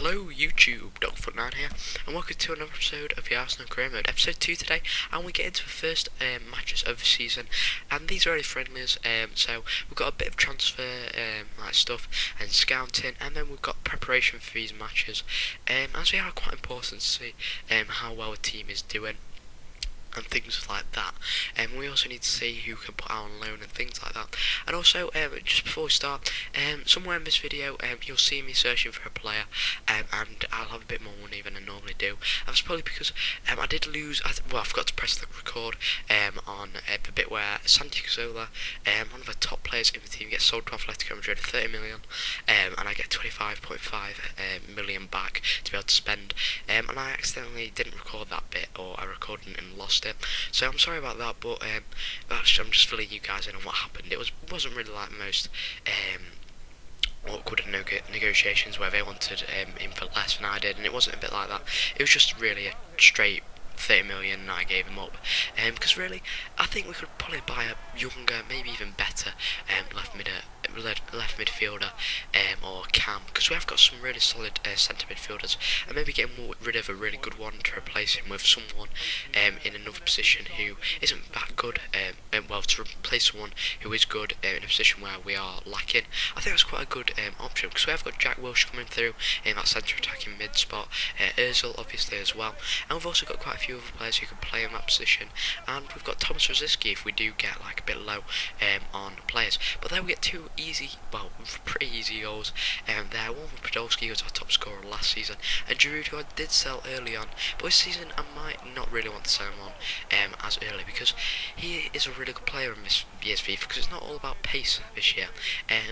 Hello YouTube, Dogfoot9 here, and welcome to another episode of the Arsenal Career Mode, episode 2 today, and we get into the first matches of the season, and these are only friendlies, so we've got a bit of transfer stuff and scouting, and then we've got preparation for these matches, as they are quite important to see how well the team is doing and things like that. And we also need to see who can put out on loan and things like that. And also, just before we start, somewhere in this video, you'll see me searching for a player, and I'll have a bit more money than I normally do. And that's probably because I did lose. I forgot to press the record on the bit where Santi Cazorla, one of the top players in the team, gets sold to Atletico Madrid for 30 million, and I get 25.5 million back to be able to spend. And I accidentally didn't record that bit, or I recorded it and lost it. So I'm sorry about that, but I'm just filling you guys in on what happened. It wasn't really like the most awkward negotiations where they wanted him for less than I did, and it wasn't a bit like that. It was just really a straight 30 million and I gave him up, because really I think we could probably buy a younger, maybe even better left midfielder or cam, because we have got some really solid centre midfielders, and maybe getting rid of a really good one to replace him with someone in another position who isn't that good, to replace someone who is good in a position where we are lacking. I think that's quite a good option, because we have got Jack Wilshere coming through in that centre attacking mid spot, Ozil obviously as well, and we've also got quite a few other players who can play in that position, and we've got Thomas Rosicky if we do get like a bit low on players. But then we get two pretty easy goals there. One with Podolski, who was our top scorer last season, and Giroud, who I did sell early on, but this season I might not really want to sell him on as early, because he is a really good player in this year's FIFA, because it's not all about pace this year.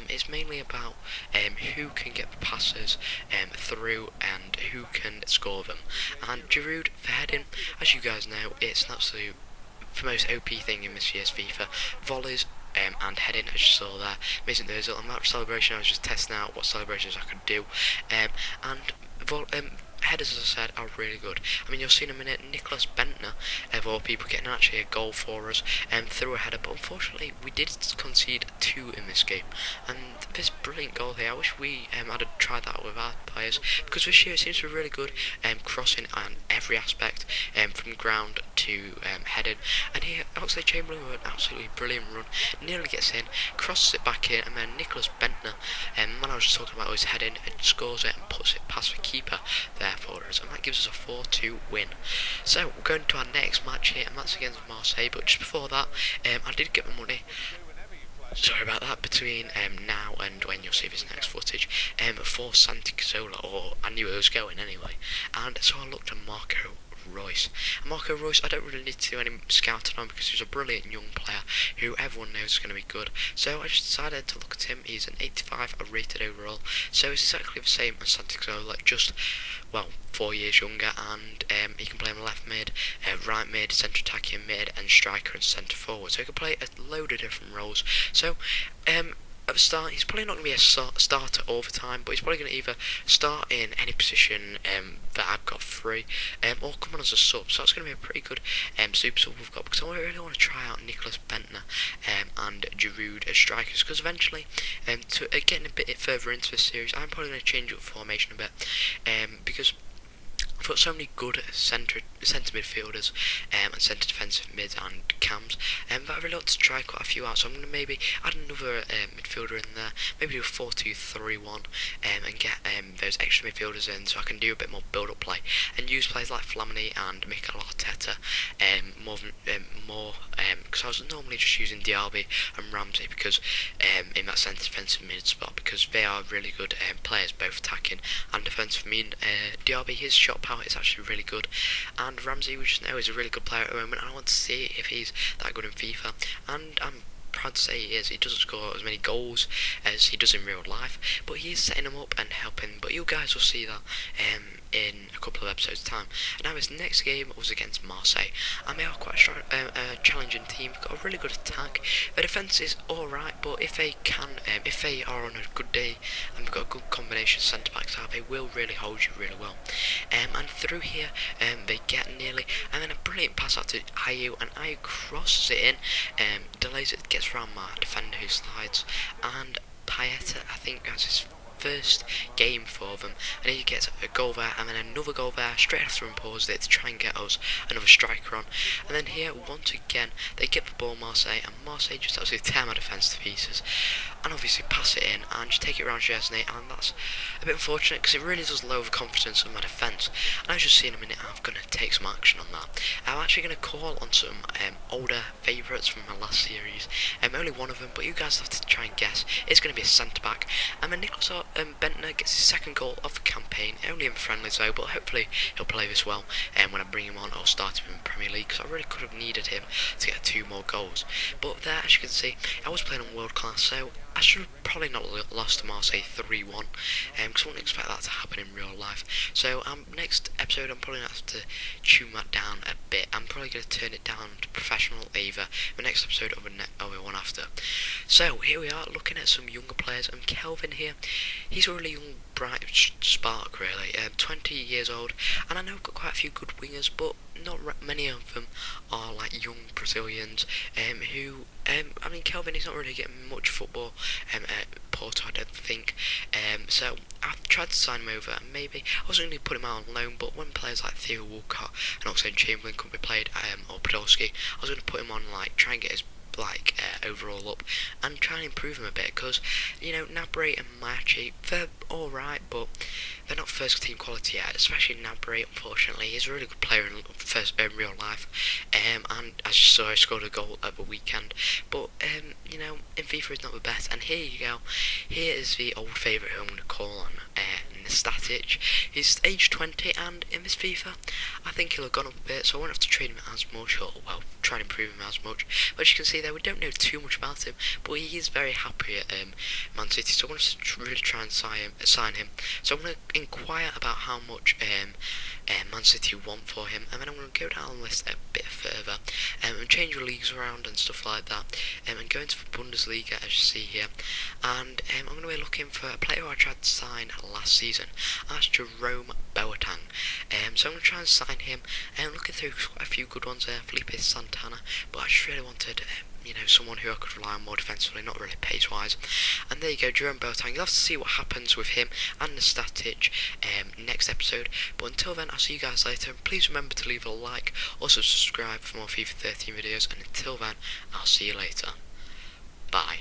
It's mainly about who can get the passes through and who can score them. And Giroud, for heading, as you guys know, it's an absolute the most OP thing in this year's FIFA. Volleys and heading, as you saw there, amazing Ozil. And that celebration, I was just testing out what celebrations I could do, and headers, as I said, are really good. I mean, you'll see in a minute Nicholas Bentner, of all people, getting actually a goal for us through a header, but unfortunately we did concede 2 in this game, and this brilliant goal here, I wish we had tried that with our players, because this year it seems to be really good crossing on every aspect, from ground to heading. And here Oxlade-Chamberlain with an absolutely brilliant run, nearly gets in, crosses it back in, and then Nicholas Bentner, when I was just talking about his heading, scores it and puts it past the keeper there for us, and that gives us a 4-2 win. So we're going to our next match here, and that's against Marseille. But just before that, I did get my money, sorry about that, between now and when you'll see this next footage, for Santi Cazorla, or I knew it was going anyway, and so I looked at Marco Reus. Marco Reus, I don't really need to do any scouting on, because he's a brilliant young player who everyone knows is going to be good. So I just decided to look at him. He's an 85 rated overall, so it's exactly the same as Santi Cazorla, just 4 years younger, and he can play on left mid, right mid, centre attacking mid, and striker and centre forward. So he can play a load of different roles. So at the start, he's probably not going to be a starter all the time, but he's probably going to either start in any position that I've got free, or come on as a sub. So that's going to be a pretty good super sub we've got, because I really want to try out Nicholas Bentner and Giroud as strikers, because eventually, getting a bit further into this series, I'm probably going to change up formation a bit, because I've got so many good centre midfielders and centre defensive mids and cams, but I really want to try quite a few out. So I'm going to maybe add another midfielder in there, maybe do a 4-2-3-1, and get those extra midfielders in, so I can do a bit more build-up play and use players like Flamini and Mikel Arteta more, because I was normally just using Diaby and Ramsey, because in that centre defensive mid spot, because they are really good players, both attacking and defensive. I mean, Diaby, his shot power is actually really good, and Ramsey, we just know, is a really good player at the moment, and I want to see if he's that good in FIFA, and I'm proud to say he is. He doesn't score as many goals as he does in real life, but he is setting them up and helping, but you guys will see that in a couple of episodes time. Now his next game was against Marseille, and they are quite a strong, challenging team. They've got a really good attack. Their defence is alright, but if they are on a good day and they've got a good combination of centre backs out, they will really hold you really well. And through here, they get nearly, and then a brilliant pass out to Ayew, and Ayew crosses it in, delays it, gets around my defender who slides, and Payet, I think that's his first game for them, and he gets a goal there, and then another goal there, straight after him paused it to try and get us another striker on. And then here, once again, they get the ball, Marseille, and Marseille just absolutely tear my defence to pieces, and obviously pass it in, and just take it around Chesney, and that's a bit unfortunate, because it really does lower the confidence of my defence. And as you'll see in a minute, I'm going to take some action on that. I'm actually going to call on some older favourites from my last series, only one of them, but you guys have to try and guess. It's going to be a centre-back, and then Nicholas Bentner gets his second goal of the campaign, only in friendlies though, but hopefully he'll play this well when I bring him on or start him in the Premier League, because I really could have needed him to get 2 more goals. But there, as you can see, I was playing on world class, so I should have probably not lost to Marseille 3-1, because I wouldn't expect that to happen in real life. So next episode, I'm probably going to have to tune that down a bit. I'm probably going to turn it down to professional either the next episode or the one after. So here we are looking at some younger players, and Kelvin here, he's a really young, bright spark really, 20 years old, and I know I've got quite a few good wingers, but not many of them are like young Brazilians who, I mean, Kelvin is not really getting much football at Porto, I don't think, so I've tried to sign him over, and maybe I was going to put him out on loan, but when players like Theo Walcott and also Chamberlain could be played, or Podolski, I was going to put him on, like, try and get his overall up and try and improve him a bit, because you know, Gnabry and Machi, they're alright, but they're not first team quality yet, especially Gnabry. Unfortunately, he's a really good player in real life, and as you saw, he scored a goal at the weekend, but you know, in FIFA he's not the best. And here you go, here is the old favourite who I'm going to call on, Static. He's age 20, and in this FIFA I think he'll have gone up a bit, so I won't have to trade him as much, or well, try and improve him as much. But as you can see there, we don't know too much about him, but he is very happy at Man City, so I want to really try and sign him. So I'm going to inquire about how much Man City want for him, and then I'm going to go down the list a bit further and change the leagues around and stuff like that, and go into the Bundesliga as you see here, and I'm going to be looking for a player who I tried to sign last season, and that's Jerome Boateng. So I'm going to try and sign him, and I'm looking through quite a few good ones there, Felipe Santana, but I just really wanted you know, someone who I could rely on more defensively, not really pace-wise. And there you go, Jerome Boateng. You'll have to see what happens with him and the Static next episode. But until then, I'll see you guys later. And please remember to leave a like, also subscribe for more FIFA 13 videos. And until then, I'll see you later. Bye.